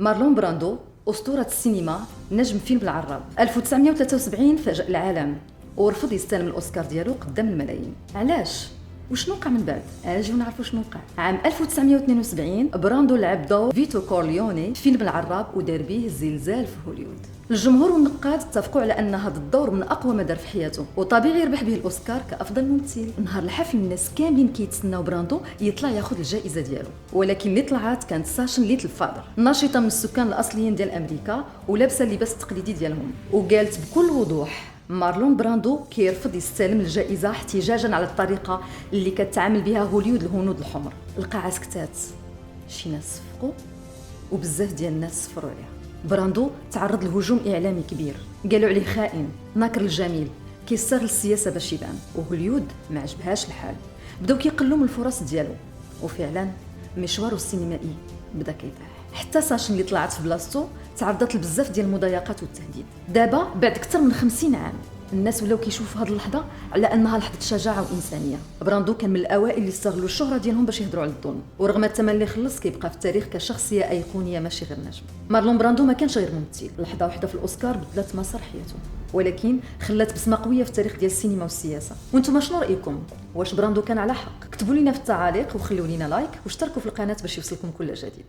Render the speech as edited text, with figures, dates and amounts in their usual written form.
مارلون براندو أسطورة السينما، نجم فيلم العراب. 1973 فاجأ العالم ورفض يستلم الأوسكار ديالو قدام الملايين. علاش؟ وشنو وقع من بعد؟ اجيو نعرفوا شنو وقع. عام 1972 براندو لعب دور فيتو كورليوني في فيلم العراب ودار به الزلزال في هوليوود. الجمهور والنقاد اتفقوا على ان هذا الدور من اقوى ما دار في حياته، وطبيعي يربح به الاوسكار كافضل ممثل. نهار الحفل الناس كاملين كيتسناو براندو يطلع ياخذ الجائزه ديالو، ولكن اللي طلعت كانت ساشن ليتل فادر، ناشطه من السكان الاصليين ديال امريكا ولابسه اللباس التقليدي ديالهم، وقالت بكل وضوح مارلون براندو كيرفض يستلم الجائزه احتجاجا على الطريقه اللي كتعامل بها هوليوود الهنود الحمر. القاعه سكتات، شي ناس صفقوا وبزاف ديال الناس صفروا عليه. براندو تعرض لهجوم اعلامي كبير، قالوا عليه خائن، ناكر الجميل، كيستغل السياسه باش يبان، وهوليوود ما عجبهاش الحال، بداو كيقلوا من الفرص ديالو، وفعلا مشواره السينمائي بدا كيطيح. حتى ساشن اللي طلعت في بلاصتو تعرضت لبزاف ديال المضايقات والتهديد. دابا بعد اكثر من 50 عام الناس ولاو كيشوفوا هذه اللحظه على انها لحظه شجاعه وانسانيه. براندو كان من الاوائل اللي استغلوا الشهره ديالهم باش يهضروا على الظلم، ورغم الثمن اللي خلص كيبقى في التاريخ كشخصيه ايقونيه ماشي غير نجم. مارلون براندو ما كانش غير ممثل، لحظه واحده في الاوسكار بدلت مسار حياته، ولكن خلات بصمه قويه في التاريخ ديال السينما والسياسه. وانتم شنو رايكم؟ واش براندو كان على حق؟ كتبوا لنا في التعاليق وخلوا لنا لايك واشتركوا في القناه باش يوصلكم كل جديد.